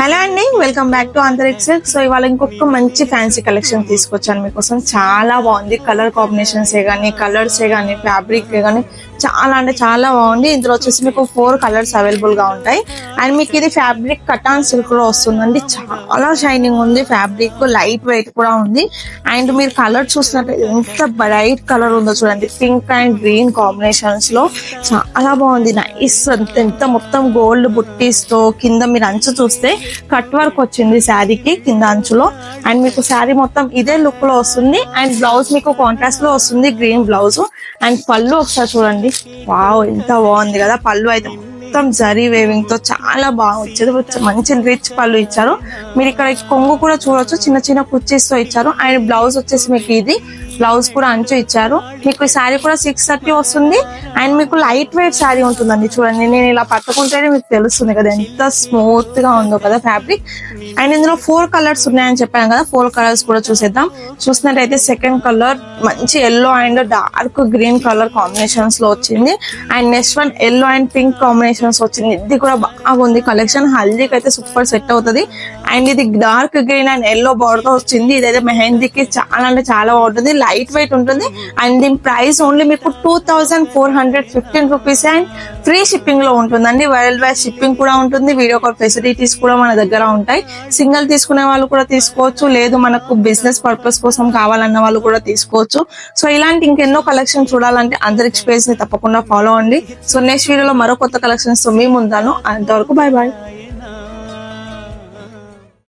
Hello అండి, welcome back to అంతరిక్ష. So ఇవాళ ఇంకొక మంచి ఫ్యాన్సీ కలెక్షన్ తీసుకొచ్చాను మీకోసం. చాలా బాగుంది. కలర్ కాంబినేషన్స్ కానీ, కలర్స్ కానీ, ఫ్యాబ్రిక్ కానీ చాలా అంటే చాలా బాగుంది. ఇందులో వచ్చేసి మీకు 4 కలర్స్ అవైలబుల్ గా ఉంటాయి. అండ్ మీకు ఇది ఫ్యాబ్రిక్ కటాన్ సిల్క్ లో వస్తుందండి. చాలా షైనింగ్ ఉంది. ఫ్యాబ్రిక్ లైట్ వెయిట్ కూడా ఉంది. అండ్ మీరు కలర్ చూసినట్టు ఎంత బ్రైట్ కలర్ ఉందో చూడండి. పింక్ అండ్ గ్రీన్ కాంబినేషన్స్ లో చాలా బాగుంది. నైస్. ఎంత మొత్తం గోల్డ్ బుట్టీస్ తో కింద మీరు అంచు చూస్తే కట్ వర్క్ వచ్చింది శారీకి కింద అంచులో. అండ్ మీకు శారీ మొత్తం ఇదే లుక్ లో వస్తుంది. అండ్ బ్లౌజ్ మీకు కాంట్రాస్ట్ లో వస్తుంది, గ్రీన్ బ్లౌజ్. అండ్ పళ్ళు ఒకసారి చూడండి. వావ్, ఎంత బాగుంది కదా. పళ్ళు అయితే మొత్తం జరీ వేవింగ్ తో చాలా బాగా వచ్చేది. మంచి రిచ్ పళ్ళు ఇచ్చారు. మీరు ఇక్కడ కొంగు కూడా చూడొచ్చు, చిన్న చిన్న కుర్చీస్ తో ఇచ్చారు. అండ్ బ్లౌజ్ వచ్చేసి మీకు ఇది బ్లౌజ్ కూడా అంచు ఇచ్చారు. మీకు ఈ శారీ కూడా 630 వస్తుంది. అండ్ మీకు లైట్ వెయిట్ శారీ ఉంటుందండి. చూడండి, నేను ఇలా పట్టుకుంటేనే మీకు తెలుస్తుంది కదా ఎంత స్మూత్ గా ఉందో కదా ఫ్యాబ్రిక్. అండ్ ఇందులో 4 కలర్స్ ఉన్నాయని చెప్పాను కదా. 4 కలర్స్ కూడా చూసేద్దాం. చూసినట్టయితే సెకండ్ కలర్ మంచి yellow and dark green colour combinations లో వచ్చింది. And next one yellow and pink combinations వచ్చింది. ఇది కూడా బాగుంది కలెక్షన్. హల్దీకి అయితే సూపర్ సెట్ అవుతుంది. అండ్ ఇది dark green and yellow border తో వచ్చింది. ఇదైతే మెహందీకి చాలా అంటే చాలా బాగుంటుంది. లైట్ వెయిట్ ఉంటుంది. అండ్ దీని ప్రైస్ ఓన్లీ మీకు 2415 రూపీస్. అండ్ ఫ్రీ షిప్పింగ్ లో ఉంటుందండి. వరల్డ్ వైడ్ షిప్పింగ్ కూడా ఉంటుంది. వీడియో కాల్ ఫెసిలిటీస్ కూడా మన దగ్గర ఉంటాయి. సింగిల్ తీసుకునే వాళ్ళు కూడా తీసుకోవచ్చు, లేదు మనకు బిజినెస్ పర్పస్ కోసం కావాలన్న వాళ్ళు కూడా తీసుకోవచ్చు. సో ఇలాంటి ఇంకెన్నో కలెక్షన్ చూడాలంటే అంతరిక్ష పేజ్ ని తప్పకుండా ఫాలో అండి. సో నెక్స్ట్ వీడియోలో మరో కొత్త కలెక్షన్స్ తో మీ ముందాను. అంతవరకు బై బాయ్.